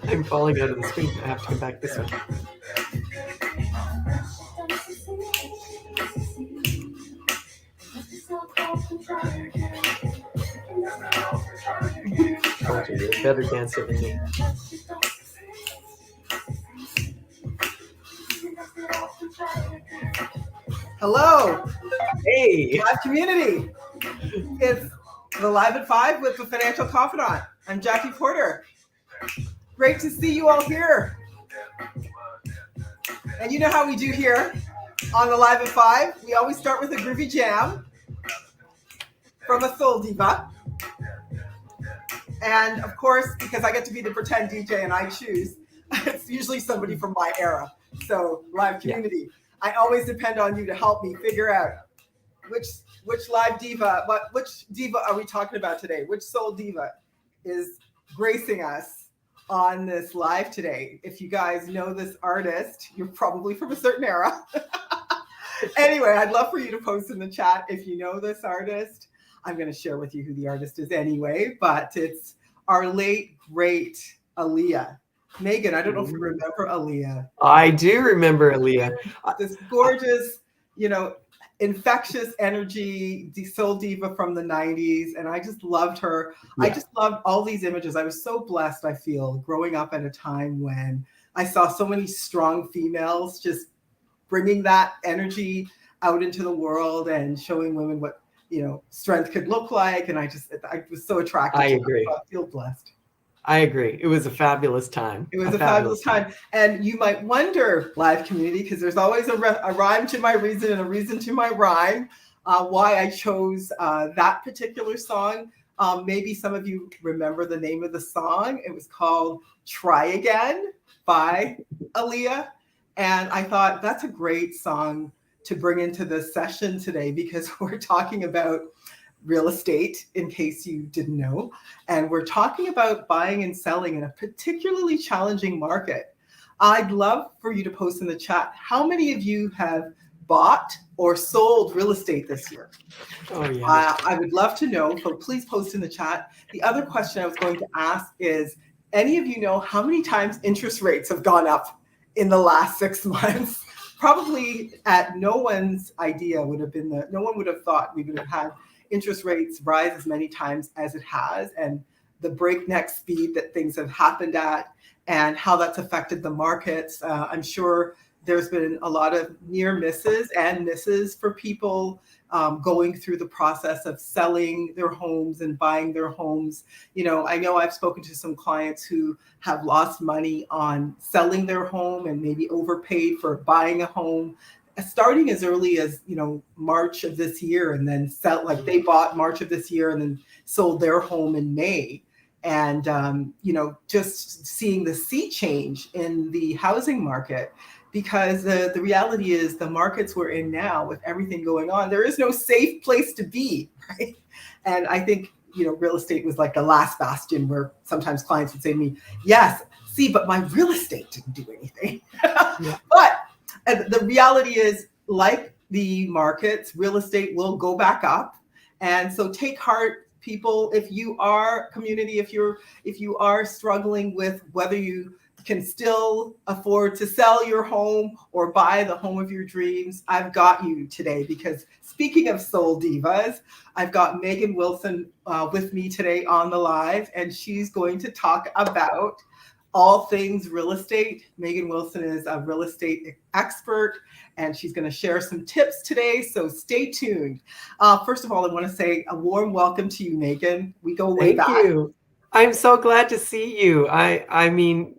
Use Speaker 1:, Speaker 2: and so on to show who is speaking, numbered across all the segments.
Speaker 1: I'm falling out of the screen. I have to come back this way. Told you, you're a better dancer than me.
Speaker 2: Hello,
Speaker 1: Hey!
Speaker 2: live community. It's the Live at 5 with the Financial Confidant. I'm Jackie Porter. Great to see you all here. And you know how we do here on the Live at 5? We always start with a groovy jam from a soul diva. And of course, because I get to be the pretend DJ and I choose, it's usually somebody from my era. So, live community, I always depend on you to help me figure out which live diva, which diva are we talking about today? Which soul diva is gracing us on this live today? If you guys know this artist, you're probably from a certain era. Anyway, I'd love for you to post in the chat if you know this artist. I'm going to share with you who the artist is anyway, but it's our late, great Aaliyah. Megan, I don't know if you remember Aaliyah.
Speaker 1: I do remember Aaliyah.
Speaker 2: This gorgeous, infectious energy, soul diva from the 90s. And I just loved her. Yeah. I just loved all these images. I was so blessed, I feel, growing up at a time when I saw so many strong females just bringing that energy out into the world and showing women what, strength could look like. And I was so attracted.
Speaker 1: I agree.
Speaker 2: I feel blessed.
Speaker 1: I agree. It was a fabulous time.
Speaker 2: It was a fabulous time. And you might wonder, live community, because there's always a rhyme to my reason and a reason to my rhyme, why I chose that particular song. Maybe some of you remember the name of the song. It was called Try Again by Aaliyah. And I thought that's a great song to bring into this session today because we're talking about real estate, in case you didn't know. And we're talking about buying and selling in a particularly challenging market. I'd love for you to post in the chat, how many of you have bought or sold real estate this year?
Speaker 1: Oh, yeah.
Speaker 2: I would love to know, so please post in the chat. The other question I was going to ask is, any of you know how many times interest rates have gone up in the last 6 months? Probably at no one's idea would have been no one would have thought we would have had interest rates rise as many times as it has, and the breakneck speed that things have happened at, and how that's affected the markets. I'm sure there's been a lot of near misses and misses for people going through the process of selling their homes and buying their homes. I know I've spoken to some clients who have lost money on selling their home and maybe overpaid for buying a home, starting as early as, March of this year, and then they bought March of this year and then sold their home in May. And, just seeing the sea change in the housing market, because the reality is the markets we're in now with everything going on, there is no safe place to be, right? And I think, real estate was like the last bastion where sometimes clients would say to me, yes, but my real estate didn't do anything. Yeah. But the reality is, like the markets, real estate will go back up. And so take heart, people, if you are community, if you are struggling with whether you can still afford to sell your home or buy the home of your dreams, I've got you today, because speaking of soul divas, I've got Megann Willson with me today on the live, and she's going to talk about all things real estate. Megann Willson is a real estate expert, and she's going to share some tips today. So stay tuned. First of all, I want to say a warm welcome to you, Megann. We go way back.
Speaker 1: Thank you. I'm so glad to see you. I mean,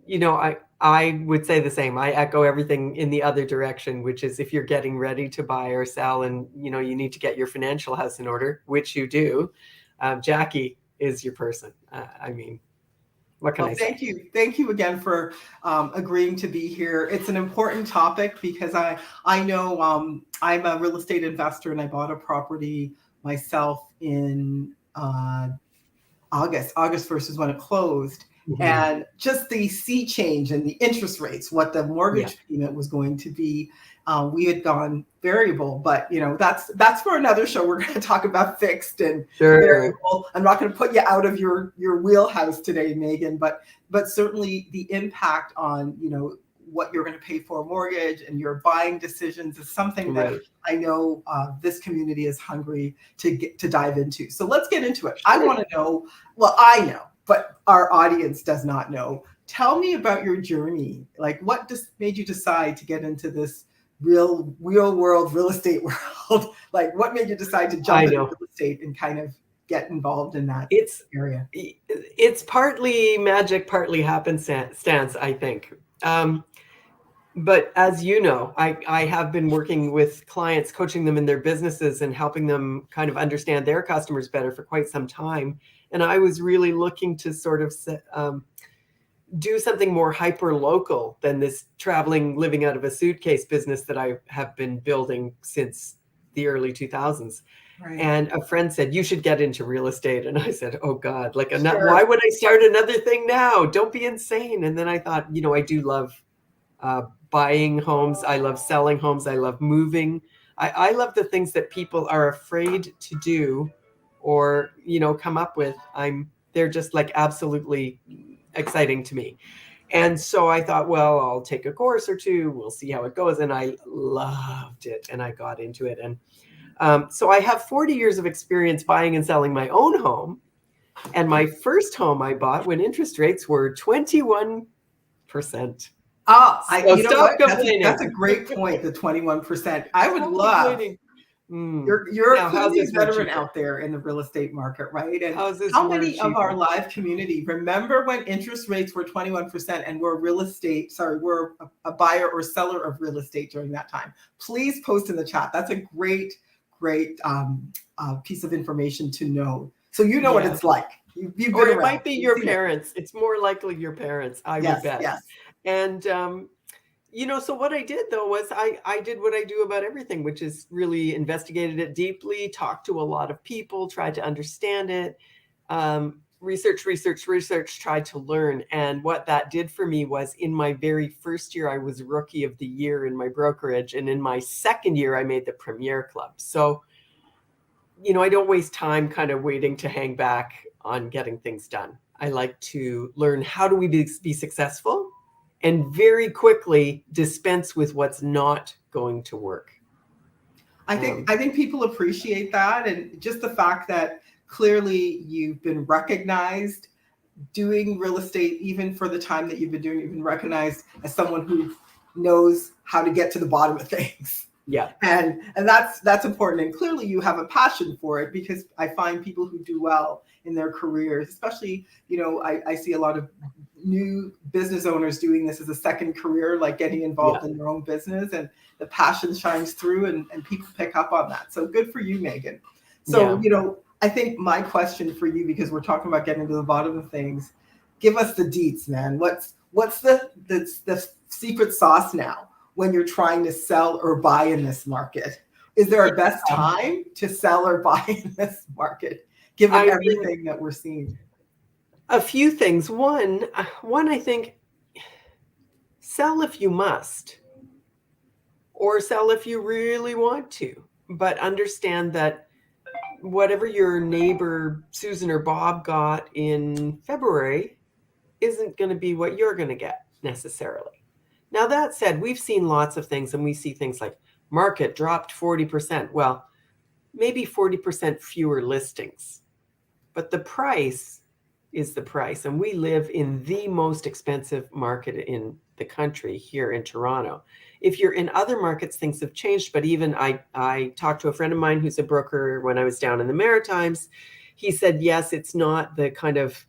Speaker 1: I would say the same. I echo everything in the other direction, which is if you're getting ready to buy or sell and, you need to get your financial house in order, which you do, Jackie is your person. What can I say?
Speaker 2: Thank you again for agreeing to be here. It's an important topic because I know I'm a real estate investor, and I bought a property myself in August 1st is when it closed. Mm-hmm. And just the sea change and the interest rates, what the mortgage payment was going to be. We had gone variable, but that's for another show. We're going to talk about fixed and
Speaker 1: Sure.
Speaker 2: variable. I'm not going to put you out of your wheelhouse today, Megan, but certainly the impact on what you're going to pay for a mortgage and your buying decisions is something that I know this community is hungry to dive into. So let's get into it. I want to know, well, I know, but our audience does not know. Tell me about your journey. Like, what just made you decide to get into this real world real estate world? Like, what made you decide to jump into real estate and kind of get involved in that area?
Speaker 1: It's partly magic, partly happenstance, I think. But as you know, I have been working with clients, coaching them in their businesses and helping them kind of understand their customers better for quite some time. And I was really looking to sort of do something more hyper local than this traveling, living out of a suitcase business that I have been building since the early 2000s. Right. And a friend said, you should get into real estate. And I said, oh God, like, why would I start another thing now? Don't be insane. And then I thought, I do love buying homes. I love selling homes. I love moving. I love the things that people are afraid to do or, come up with. They're just like absolutely exciting to me. And so I thought, well, I'll take a course or two. We'll see how it goes. And I loved it. And I got into it. And so I have 40 years of experience buying and selling my own home. And my first home I bought when interest rates were 21%.
Speaker 2: Stop complaining. That's a great point, the 21%. I would love... You're a clearly veteran out there in the real estate market, right? And how many of our live community remember when interest rates were 21% and we're a buyer or seller of real estate during that time? Please post in the chat. That's a great piece of information to know. So what it's like. You've been
Speaker 1: or it
Speaker 2: around.
Speaker 1: Might be your parents. It's more likely your parents, I would bet.
Speaker 2: Yes.
Speaker 1: And so what I did though was I did what I do about everything, which is really investigated it deeply, talked to a lot of people, tried to understand it, research, tried to learn. And what that did for me was in my very first year, I was rookie of the year in my brokerage. And in my second year, I made the Premier Club. So, I don't waste time kind of waiting to hang back on getting things done. I like to learn how do we be successful and very quickly dispense with what's not going to work.
Speaker 2: I think people appreciate that. And just the fact that clearly you've been recognized doing real estate, even for the time that you've been doing, you've been recognized as someone who knows how to get to the bottom of things.
Speaker 1: Yeah.
Speaker 2: And that's important. And clearly you have a passion for it, because I find people who do well in their careers, especially, I see a lot of new business owners doing this as a second career, like getting involved in their own business, and the passion shines through and people pick up on that. So good for you, Megan. So, I think my question for you, because we're talking about getting to the bottom of things, give us the deets, man. What's the secret sauce now when you're trying to sell or buy in this market? Is there a best time to sell or buy in this market, given everything that we're seeing?
Speaker 1: A few things. One, I think, sell if you must, or sell if you really want to, but understand that whatever your neighbor Susan or Bob got in February isn't going to be what you're going to get necessarily. Now, that said, we've seen lots of things, and we see things like market dropped 40%. Well, maybe 40% fewer listings, but the price is the price. And we live in the most expensive market in the country here in Toronto. If you're in other markets, things have changed. But even I talked to a friend of mine who's a broker when I was down in the Maritimes. He said, yes, it's not the kind of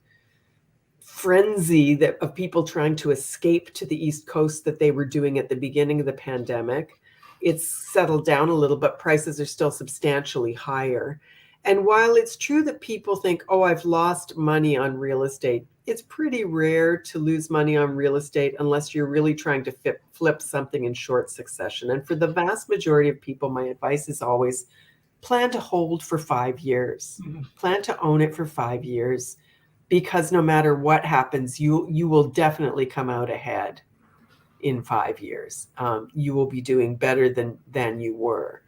Speaker 1: frenzy of people trying to escape to the East Coast that they were doing at the beginning of the pandemic. It's settled down a little, but prices are still substantially higher. And while it's true that people think, oh, I've lost money on real estate, it's pretty rare to lose money on real estate unless you're really trying to flip something in short succession. And for the vast majority of people, my advice is always plan to hold for 5 years. Mm-hmm. Plan to own it for 5 years, because no matter what happens, you will definitely come out ahead in 5 years. You will be doing better than you were.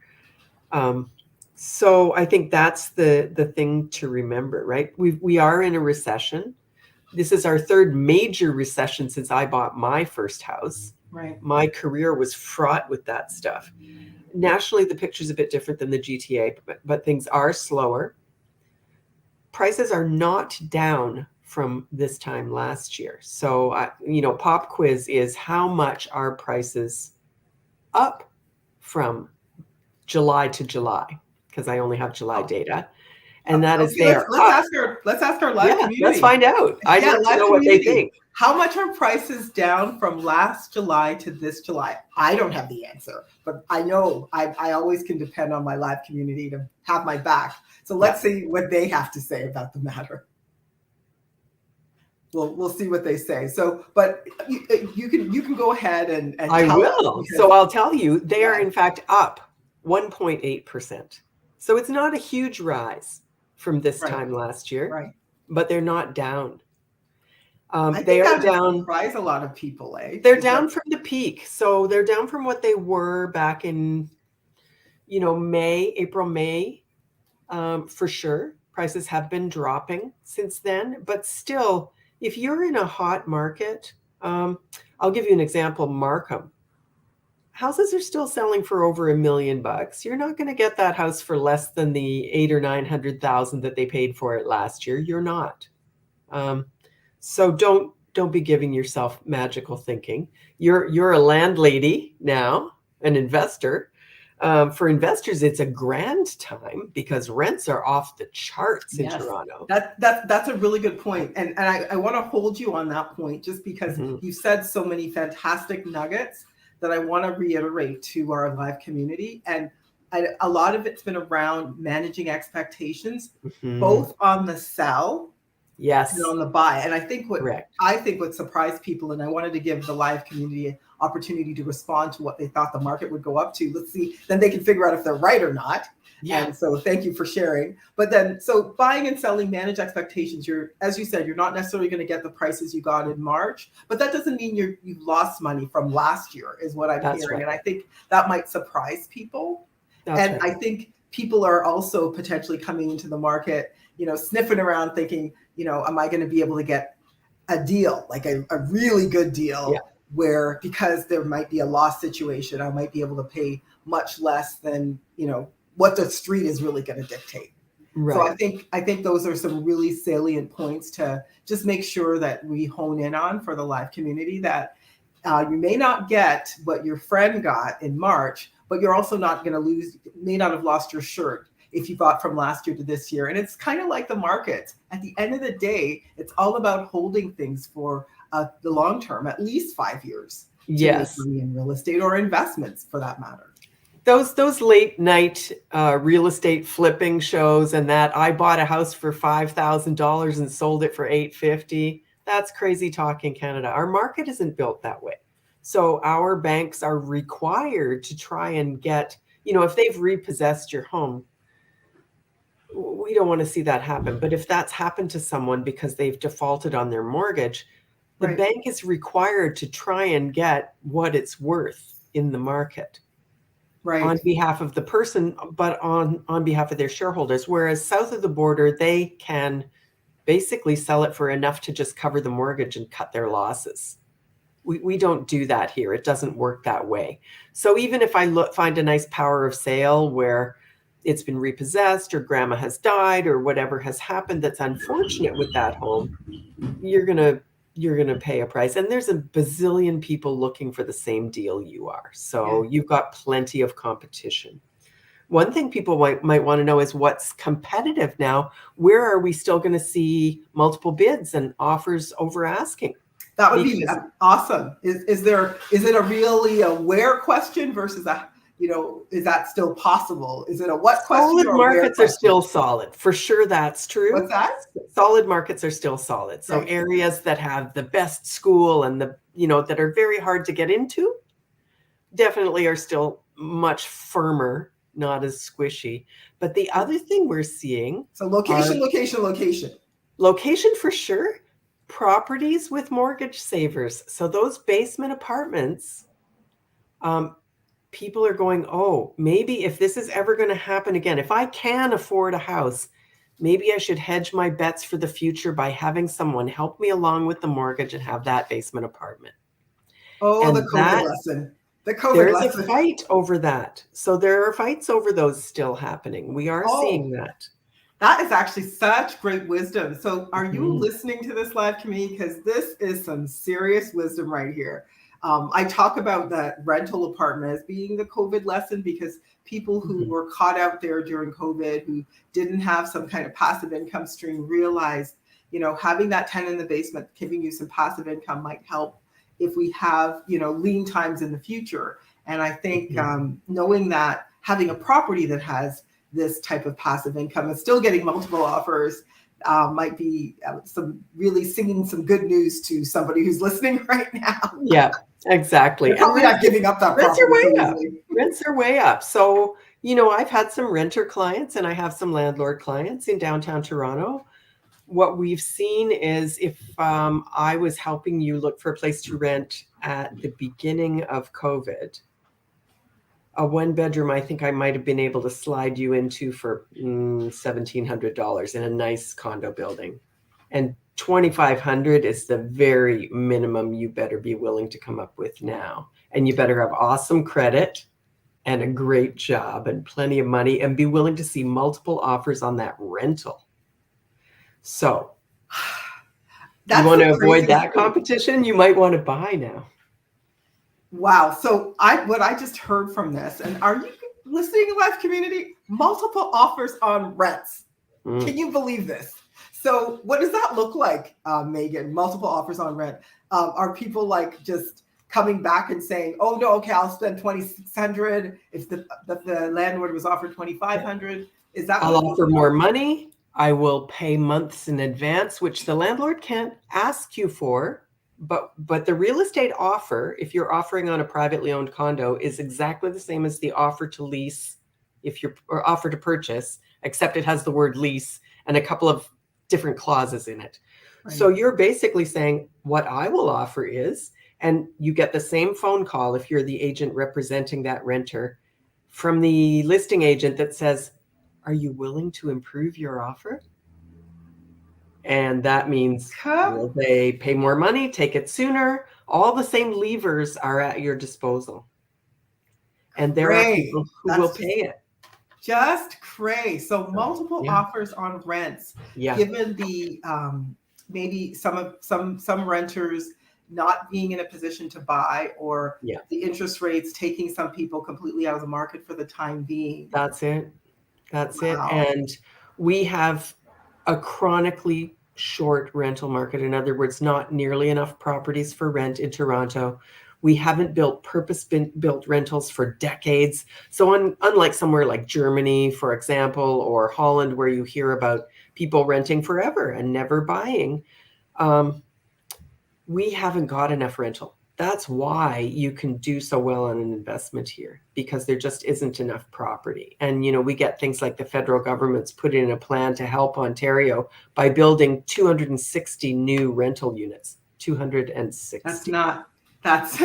Speaker 1: So I think that's the thing to remember, right? We are in a recession. This is our third major recession since I bought my first house.
Speaker 2: Right.
Speaker 1: My career was fraught with that stuff. Nationally, the picture's a bit different than the GTA, but things are slower. Prices are not down from this time last year. So, pop quiz is how much are prices up from July to July? Because I only have July data. And that is
Speaker 2: Okay,
Speaker 1: they are
Speaker 2: let's
Speaker 1: up.
Speaker 2: ask our live
Speaker 1: Yeah, let's
Speaker 2: community.
Speaker 1: find out. I'd
Speaker 2: Yeah,
Speaker 1: like to
Speaker 2: live
Speaker 1: know what they
Speaker 2: community.
Speaker 1: think.
Speaker 2: How much are prices down from last July to this July? I don't have the answer, but I know I always can depend on my live community to have my back. So let's see what they have to say about the matter. We'll see what they say. So, but you can go ahead and
Speaker 1: I
Speaker 2: tell us,
Speaker 1: will.
Speaker 2: because
Speaker 1: So I'll tell you, they are in fact up 1.8%. So it's not a huge rise from this
Speaker 2: Right.
Speaker 1: time last year,
Speaker 2: Right.
Speaker 1: but they're not down.
Speaker 2: I
Speaker 1: They
Speaker 2: think
Speaker 1: are
Speaker 2: that would
Speaker 1: down.
Speaker 2: surprise a lot of people, eh?
Speaker 1: They're down from the peak. So they're down from what they were back in, April, May, for sure. Prices have been dropping since then, but still, if you're in a hot market, I'll give you an example, Markham. Houses are still selling for over $1 million. You're not going to get that house for less than the 800,000 or 900,000 that they paid for it last year. You're not. So don't be giving yourself magical thinking. You're a landlady now, an investor. For investors, it's a grand time because rents are off the charts in Toronto.
Speaker 2: That's a really good point. And I want to hold you on that point just because you said so many fantastic nuggets that I want to reiterate to our live community. And a lot of it's been around managing expectations, both on the sell and on the buy. And I think what surprised people, and I wanted to give the live community an opportunity to respond to what they thought the market would go up to. Let's see, then they can figure out if they're right or not. Yeah. And so thank you for sharing. But then, so buying and selling, manage expectations. As you said, you're not necessarily going to get the prices you got in March, but that doesn't mean you've lost money from last year, is what I'm hearing. Right. And I think that might surprise people. That's right. I think people are also potentially coming into the market, sniffing around thinking, am I going to be able to get a deal, like a really good deal, where, because there might be a loss situation, I might be able to pay much less than, what the street is really going to dictate. Right. So I think those are some really salient points to just make sure that we hone in on for the live community, that you may not get what your friend got in March, but you're also not going to may not have lost your shirt if you bought from last year to this year. And it's kind of like the market. At the end of the day, it's all about holding things for the long term, at least 5 years. Yes. To make money in real estate or investments for that matter.
Speaker 1: Those late night real estate flipping shows and that I bought a house for $5,000 and sold it for $850. That's crazy talk in Canada. Our market isn't built that way. So our banks are required to try and get, if they've repossessed your home, we don't want to see that happen. But if that's happened to someone because they've defaulted on their mortgage, the bank is required to try and get what it's worth in the market. Right. On behalf of the person, but on behalf of their shareholders. Whereas south of the border, they can basically sell it for enough to just cover the mortgage and cut their losses. We don't do that here. It doesn't work that way. So even if I find a nice power of sale where it's been repossessed or grandma has died or whatever has happened that's unfortunate with that home, you're gonna pay a price. And there's a bazillion people looking for the same deal you are. So you've got plenty of competition. One thing people might want to know is what's competitive now. Where are we still going to see multiple bids and offers over asking?
Speaker 2: That would be awesome. Is it a really where question versus a, is that still possible? Is it a what question?
Speaker 1: Solid markets are still solid. For sure, that's true.
Speaker 2: What's that?
Speaker 1: Solid markets are still solid. So areas that have the best school and that are very hard to get into definitely are still much firmer, not as squishy. But the other thing we're seeing.
Speaker 2: So location.
Speaker 1: Location for sure. properties with mortgage savers. So those basement apartments, people are going, oh, maybe if this is ever going to happen again, if I can afford a house, maybe I should hedge my bets for the future by having someone help me along with the mortgage and have that basement apartment.
Speaker 2: Oh, the
Speaker 1: And
Speaker 2: COVID
Speaker 1: that
Speaker 2: lesson. The COVID
Speaker 1: there's a
Speaker 2: lesson.
Speaker 1: fight over that. So there are fights over those still happening. We are seeing
Speaker 2: Oh,
Speaker 1: that.
Speaker 2: that is actually such great wisdom. So, are you
Speaker 1: Mhm.
Speaker 2: listening to this live community? Because this is some serious wisdom right here. I talk about that rental apartment as being the COVID lesson because people who
Speaker 1: Mhm.
Speaker 2: were caught out there during COVID, who didn't have some kind of passive income stream, realized, having that tenant in the basement, giving you some passive income might help if we have, lean times in the future. And I think
Speaker 1: Mhm.
Speaker 2: knowing that having a property that has this type of passive income and still getting multiple offers might be some really singing some good news to somebody who's listening right now.
Speaker 1: Yeah, exactly.
Speaker 2: They're
Speaker 1: And
Speaker 2: probably not giving up that
Speaker 1: rents are
Speaker 2: property so
Speaker 1: way up.
Speaker 2: easily.
Speaker 1: Rents are way up. So, I've had some renter clients and I have some landlord clients in downtown Toronto. What we've seen is if I was helping you look for a place to rent at the beginning of COVID, a one bedroom, I think I might have been able to slide you into for $1,700 in a nice condo building. And 2,500 is the very minimum you better be willing to come up with now. And you better have awesome credit and a great job and plenty of money and be willing to see multiple offers on that rental. So you
Speaker 2: That's
Speaker 1: want
Speaker 2: the
Speaker 1: to avoid
Speaker 2: craziest
Speaker 1: that
Speaker 2: thing.
Speaker 1: competition, you might want to buy now.
Speaker 2: Wow. So what I just heard from this, and are you listening in live community? Multiple offers on rents.
Speaker 1: Mm.
Speaker 2: Can you believe this? So what does that look like, Megan? Multiple offers on rent. Are people like just coming back and saying, "Oh no, okay, I'll spend 2,600 if the landlord was offered 2,500"? Is that what
Speaker 1: I'll
Speaker 2: it looks
Speaker 1: offer
Speaker 2: like?
Speaker 1: more money. I will pay months in advance, which the landlord can't ask you for. But the real estate offer, if you're offering on a privately owned condo, is exactly the same as the offer to lease, if you're or offer to purchase, except it has the word lease and a couple of different clauses in it. So
Speaker 2: Right.
Speaker 1: you're basically saying what I will offer is, and you get the same phone call if you're the agent representing that renter from the listing agent that says, are you willing to improve your offer? And that means,
Speaker 2: Huh?
Speaker 1: will they pay more money, take it sooner? All the same levers are at your disposal. And there are
Speaker 2: Great.
Speaker 1: people who will
Speaker 2: That's
Speaker 1: pay it.
Speaker 2: just crazy. So
Speaker 1: So,
Speaker 2: multiple
Speaker 1: yeah,
Speaker 2: offers on rents,
Speaker 1: yeah,
Speaker 2: given the maybe some renters not being in a position to buy, or
Speaker 1: yeah,
Speaker 2: the interest rates taking some people completely out of the market for the time being.
Speaker 1: that's it. That's it.
Speaker 2: Wow.
Speaker 1: And we have a chronically short rental market. In other words, not nearly enough properties for rent in Toronto. We haven't built purpose-built rentals for decades. So unlike somewhere like Germany, for example, or Holland, where you hear about people renting forever and never buying, um, we haven't got enough rental. That's why you can do so well on an investment here, because there just isn't enough property. And we get things like the federal government's put in a plan to help Ontario by building 260 new rental units.
Speaker 2: That's
Speaker 1: 260.
Speaker 2: not, that's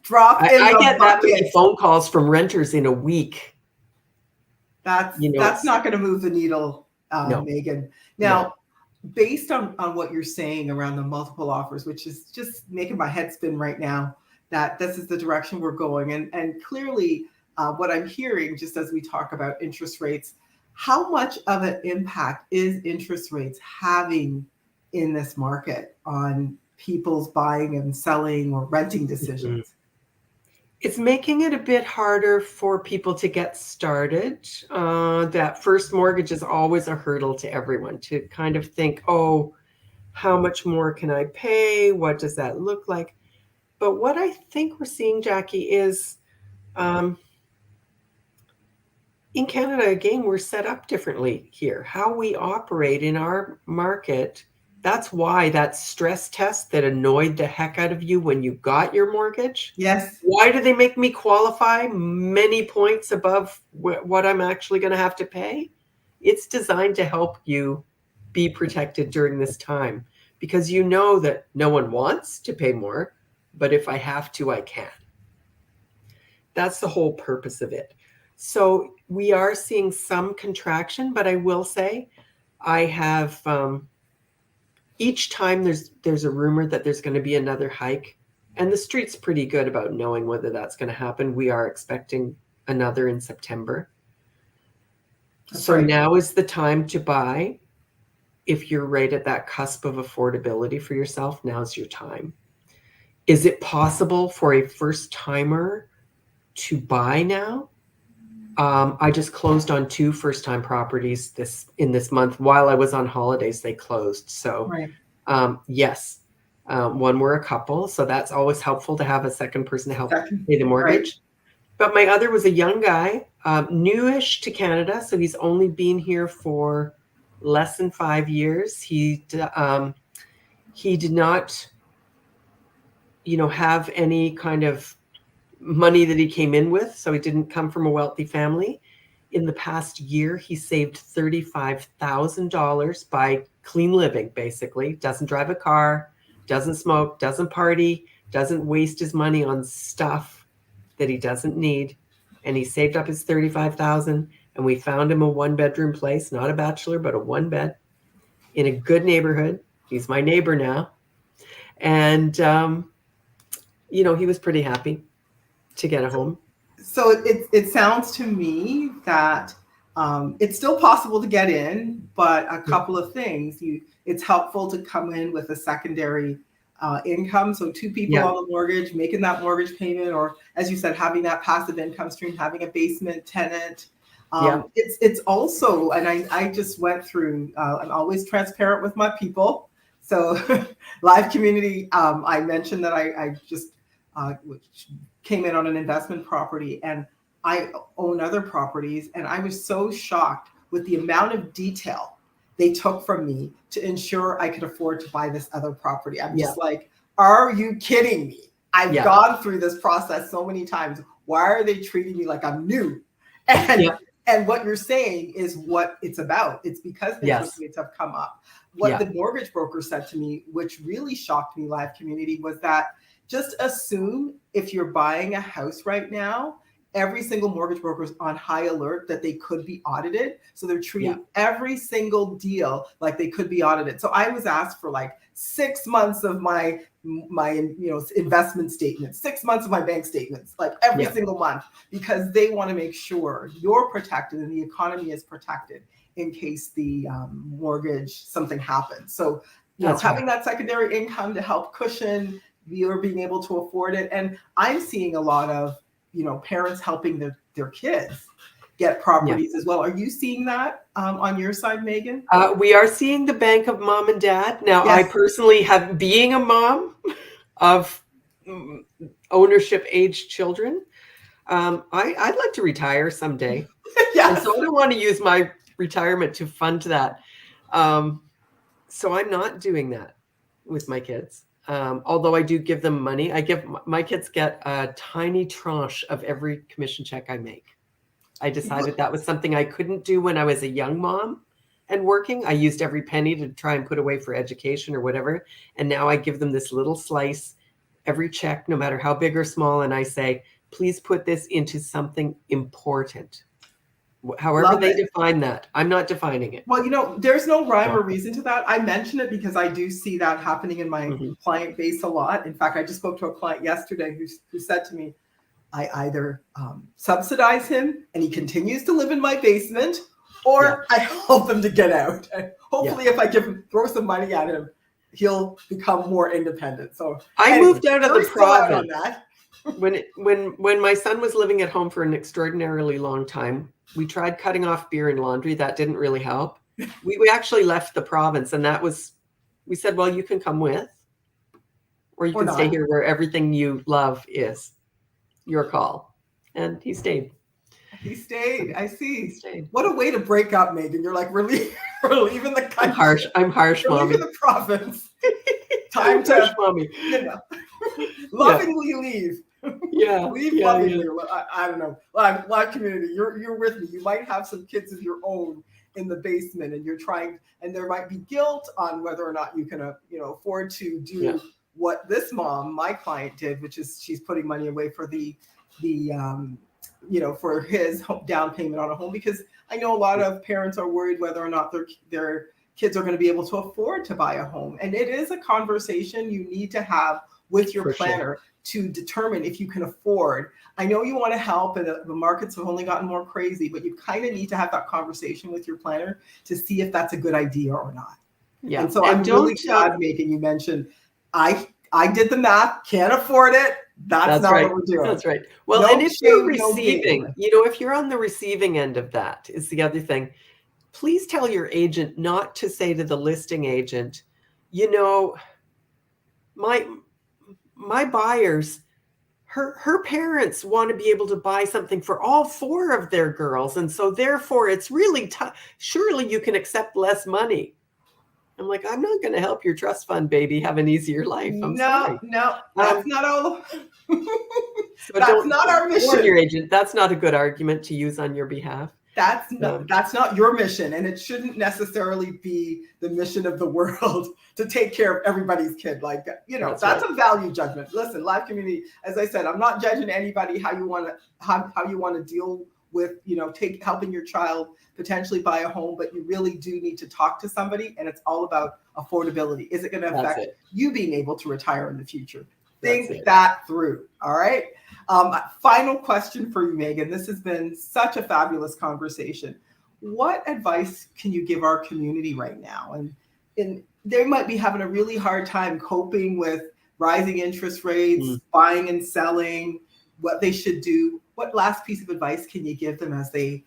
Speaker 2: drop in
Speaker 1: I
Speaker 2: the
Speaker 1: get that many
Speaker 2: bucket.
Speaker 1: phone calls from renters in a week.
Speaker 2: That's
Speaker 1: It's
Speaker 2: not going to move the needle,
Speaker 1: no,
Speaker 2: Megan.
Speaker 1: no.
Speaker 2: Now, based on what you're saying around the multiple offers, which is just making my head spin right now, that this is the direction we're going. And clearly, what I'm hearing, just as we talk about interest rates, how much of an impact is interest rates having in this market on people's buying and selling or renting
Speaker 1: Mhm.
Speaker 2: decisions?
Speaker 1: It's making it a bit harder for people to get started. That first mortgage is always a hurdle to everyone to kind of think, oh, how much more can I pay? What does that look like? But what I think we're seeing, Jackie, is um, in Canada, again, we're set up differently here. How we operate in our market, that's why that stress test that annoyed the heck out of you when you got your mortgage,
Speaker 2: Yes.
Speaker 1: why do they make me qualify many points above what I'm actually going to have to pay? It's designed to help you be protected during this time. because you know that no one wants to pay more, but if I have to, I can. That's the whole purpose of it. So we are seeing some contraction, but I will say I have each time there's a rumor that there's going to be another hike, and the street's pretty good about knowing whether that's going to happen. We are expecting another in September.
Speaker 2: That's
Speaker 1: So
Speaker 2: right.
Speaker 1: now is the time to buy. If you're right at that cusp of affordability for yourself, now's your time. Is it possible for a first timer to buy now? I just closed on 2 first-time properties this month. While I was on holidays, they closed. So
Speaker 2: Right.
Speaker 1: yes, one were a couple. So that's always helpful to have a second person to help
Speaker 2: Second.
Speaker 1: pay the
Speaker 2: Right.
Speaker 1: mortgage. But my other was a young guy, newish to Canada. So he's only been here for less than 5 years. He did not, have any kind of money that he came in with. So he didn't come from a wealthy family. In the past year, he saved $35,000 by clean living, basically. Doesn't drive a car, doesn't smoke, doesn't party, doesn't waste his money on stuff that he doesn't need. And he saved up his $35,000, and we found him a 1-bedroom place, not a bachelor, but a 1-bed in a good neighborhood. He's my neighbor now. And, he was pretty happy to get a home.
Speaker 2: So it sounds to me that it's still possible to get in, but a couple of things. It's helpful to come in with a secondary income. So 2 people on the mortgage, making that mortgage payment, or as you said, having that passive income stream, having a basement tenant. It's also, and I just went through, I'm always transparent with my people. So live community, I mentioned that I just came in on an investment property, and I own other properties, and I was so shocked with the amount of detail they took from me to ensure I could afford to buy this other property. I'm just like, are you kidding me? I've gone through this process so many times. Why are they treating me like I'm new? And what you're saying is what it's about. It's because interest rates have come up. What the mortgage broker said to me, which really shocked me, live community, was that just assume if you're buying a house right now, every single mortgage broker is on high alert that they could be audited. So they're treating every single deal like they could be audited. So I was asked for like 6 months of my investment statements, 6 months of my bank statements, like every single month, because they want to make sure you're protected and the economy is protected in case the mortgage, something happens. So having that secondary income to help cushion you're being able to afford it. And I'm seeing a lot of, parents helping their kids get properties as well. Are you seeing that on your side, Megan?
Speaker 1: We are seeing the bank of mom and dad. Now, I personally have, being a mom of ownership age children, I'd like to retire someday. And so I don't want to use my retirement to fund that. So I'm not doing that with my kids. Although I do give them money. My kids get a tiny tranche of every commission check I make. I decided that was something I couldn't do when I was a young mom and working. I used every penny to try and put away for education or whatever. And now I give them this little slice, every check, no matter how big or small. And I say, please put this into something important. However they define that. I'm not defining it.
Speaker 2: Well, there's no rhyme or reason to that. I mention it because I do see that happening in my client base a lot. In fact, I just spoke to a client yesterday who said to me, I either subsidize him and he continues to live in my basement, or I help him to get out. And hopefully if I throw some money at him, he'll become more independent. So
Speaker 1: I moved out of the province. When my son was living at home for an extraordinarily long time, we tried cutting off beer and laundry. That didn't really help. We actually left the province, and we said, well, you can come with, or you can stay here where everything you love is. Your call. And he stayed.
Speaker 2: He stayed. I see.
Speaker 1: He stayed.
Speaker 2: What a way to break up, Megan. You're like, we're leaving the country.
Speaker 1: I'm harsh,
Speaker 2: we're
Speaker 1: mommy.
Speaker 2: Leaving the province. Time to
Speaker 1: harsh, mommy.
Speaker 2: Lovingly leave. Leave lovingly.
Speaker 1: Yeah.
Speaker 2: I don't know. Live community, you're with me. You might have some kids of your own in the basement, and you're trying, and there might be guilt on whether or not you can, afford to do what this mom, my client, did, which is she's putting money away for for his down payment on a home, because I know a lot of parents are worried whether or not their kids are going to be able to afford to buy a home. And it is a conversation you need to have with your planner to determine if you can afford. I know you want to help, and the markets have only gotten more crazy, but you kind of need to have that conversation with your planner to see if that's a good idea or not. Yeah. And so I'm really glad, Megan, you mentioned, I did the math, can't afford it. That's not what we're doing.
Speaker 1: That's right. Well, and if you're receiving, if you're on the receiving end of that, is the other thing. Please tell your agent not to say to the listing agent, my buyers, her parents want to be able to buy something for all 4 of their girls. And so therefore it's really tough. Surely you can accept less money. I'm like, I'm not going to help your trust fund baby have an easier life. I'm sorry.
Speaker 2: No, that's not all. That's not our mission.
Speaker 1: Your agent, that's not a good argument to use on your behalf.
Speaker 2: That's not your mission, and it shouldn't necessarily be the mission of the world to take care of everybody's kid. Like, that's a value judgment. Listen, live community, as I said, I'm not judging anybody how you want to deal with, helping your child potentially buy a home, but you really do need to talk to somebody, and it's all about affordability. Is it going to affect you being able to retire in the future? Think that through. All right. Final question for you, Megan. This has been such a fabulous conversation. What advice can you give our community right now? And they might be having a really hard time coping with rising interest rates, buying and selling, what they should do. What last piece of advice can you give them as they,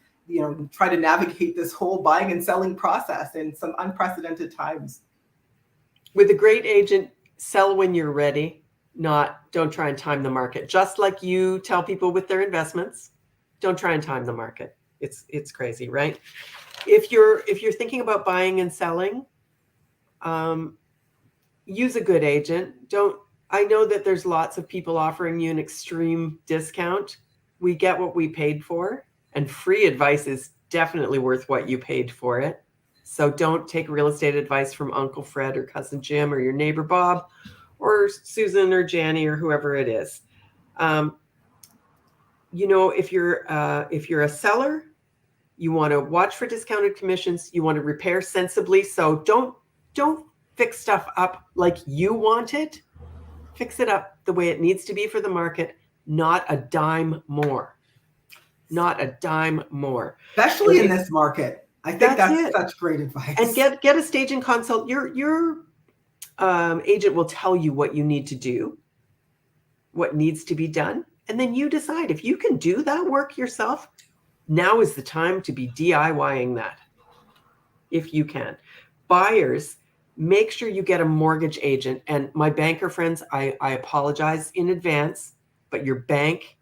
Speaker 2: try to navigate this whole buying and selling process in some unprecedented times?
Speaker 1: With a great agent, sell when you're ready. Don't try and time the market. Just like you tell people with their investments, don't try and time the market. It's crazy, right? If you're thinking about buying and selling, use a good agent. I know that there's lots of people offering you an extreme discount. We get what we paid for, and free advice is definitely worth what you paid for it. So don't take real estate advice from Uncle Fred or Cousin Jim or your neighbor Bob, or Susan or Janny or whoever it is. If you're a seller, you want to watch for discounted commissions. You want to repair sensibly. So don't fix stuff up like you want it. Fix it up the way it needs to be for the market, not a dime more. Not a dime more.
Speaker 2: Especially in this market. I think that's such great advice.
Speaker 1: And get a staging consult. Your agent will tell you what you need to do, what needs to be done, and then you decide if you can do that work yourself. Now is the time to be DIYing that, if you can. Buyers, make sure you get a mortgage agent. And my banker friends, I apologize in advance, but your bank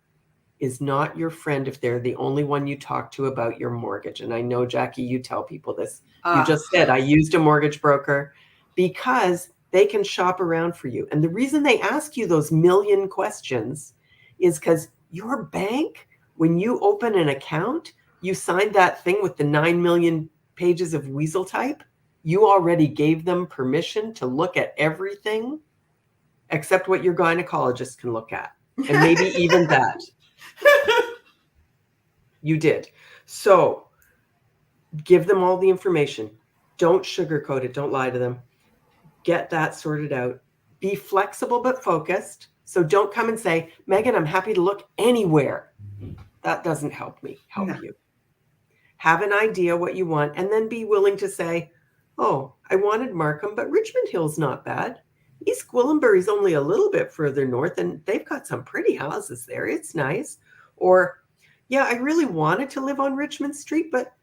Speaker 1: is not your friend if they're the only one you talk to about your mortgage. And I know, Jackie, you tell people this. You just said, I used a mortgage broker, because they can shop around for you. And the reason they ask you those million questions is because your bank, when you open an account, you signed that thing with the 9 million pages of weasel type. You already gave them permission to look at everything except what your gynecologist can look at. And maybe even that. You did. So give them all the information. Don't sugarcoat it. Don't lie to them. Get that sorted out. Be flexible but focused. So don't come and say, Megan, I'm happy to look anywhere. That doesn't help you. Have an idea what you want, and then be willing to say, oh, I wanted Markham, but Richmond Hill's not bad. East Gwillimbury's only a little bit further north, and they've got some pretty houses there. It's nice. Or, yeah, I really wanted to live on Richmond Street, but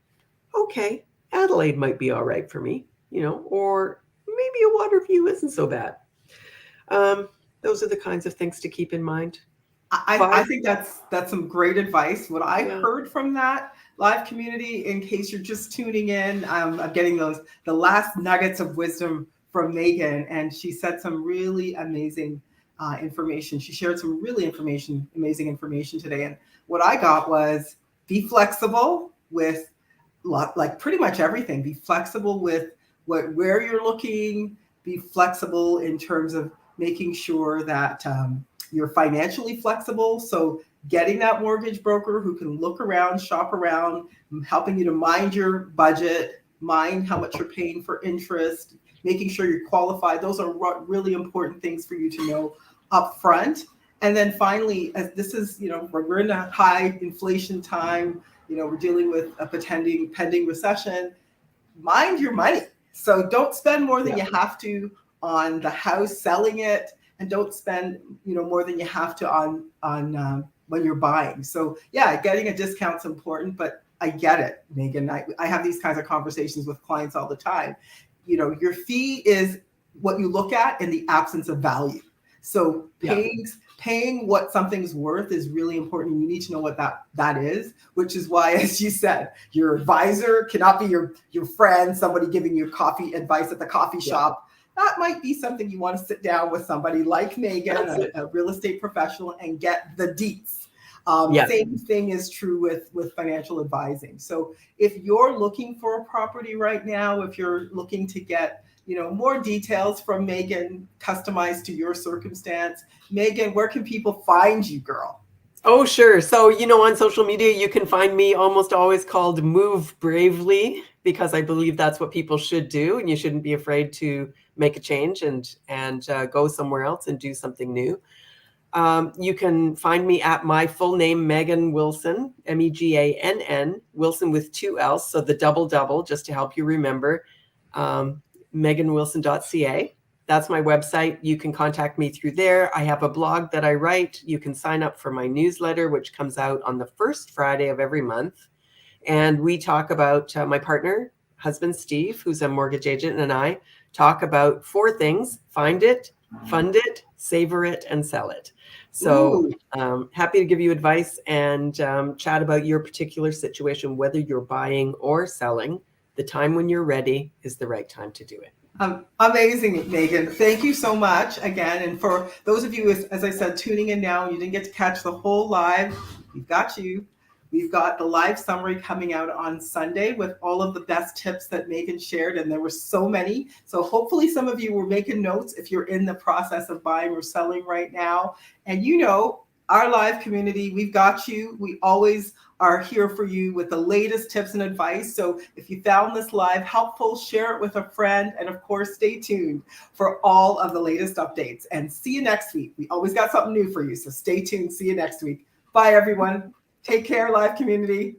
Speaker 1: okay, Adelaide might be all right for me, or maybe a Waterview isn't so bad. Those are the kinds of things to keep in mind.
Speaker 2: I think that's some great advice. What I heard from that live community, in case you're just tuning in, I'm getting the last nuggets of wisdom from Megan, and she said some really amazing information. She shared some really amazing information today. And what I got was, be flexible with like pretty much everything. Be flexible with where you're looking. Be flexible in terms of making sure that you're financially flexible. So getting that mortgage broker who can look around, shop around, helping you to mind your budget, mind how much you're paying for interest, making sure you're qualified. Those are really important things for you to know up front. And then finally, as this is, we're in a high inflation time, we're dealing with a pending recession, mind your money. So don't spend more than you have to on the house, selling it, and don't spend, more than you have to on when you're buying. So yeah, getting a discount's important, but I get it, Megan. I have these kinds of conversations with clients all the time. Your fee is what you look at in the absence of value. So paying what something's worth is really important. You need to know what that is, which is why, as you said, your advisor cannot be your friend, somebody giving you coffee advice at the coffee shop. That might be something you want to sit down with somebody like Megan, a real estate professional, and get the deets. Same thing is true with financial advising. So if you're looking for a property right now, if you're looking to get more details from Megan, customized to your circumstance, Megan, where can people find you, girl?
Speaker 1: Oh, sure. So, on social media, you can find me almost always called Move Bravely, because I believe that's what people should do. And you shouldn't be afraid to make a change and go somewhere else and do something new. You can find me at my full name, Megann Willson, Megann, Wilson with 2 L's. So the double, just to help you remember, megannwilson.ca. That's my website. You can contact me through there. I have a blog that I write. You can sign up for my newsletter, which comes out on the first Friday of every month. And we talk about my partner, husband Steve, who's a mortgage agent, and I talk about 4 things: find it, fund it, savor it, and sell it. So happy to give you advice and chat about your particular situation, whether you're buying or selling. The time when you're ready is the right time to do it.
Speaker 2: Amazing, Megan. Thank you so much again. And for those of you, as I said, tuning in now, you didn't get to catch the whole live, we've got you. We've got the live summary coming out on Sunday with all of the best tips that Megan shared, and there were so many. So hopefully some of you were making notes if you're in the process of buying or selling right now. And our live community, we've got you. We always are here for you with the latest tips and advice. So if you found this live helpful, share it with a friend. And of course, stay tuned for all of the latest updates. And see you next week. We always got something new for you. So stay tuned. See you next week. Bye, everyone. Take care, live community.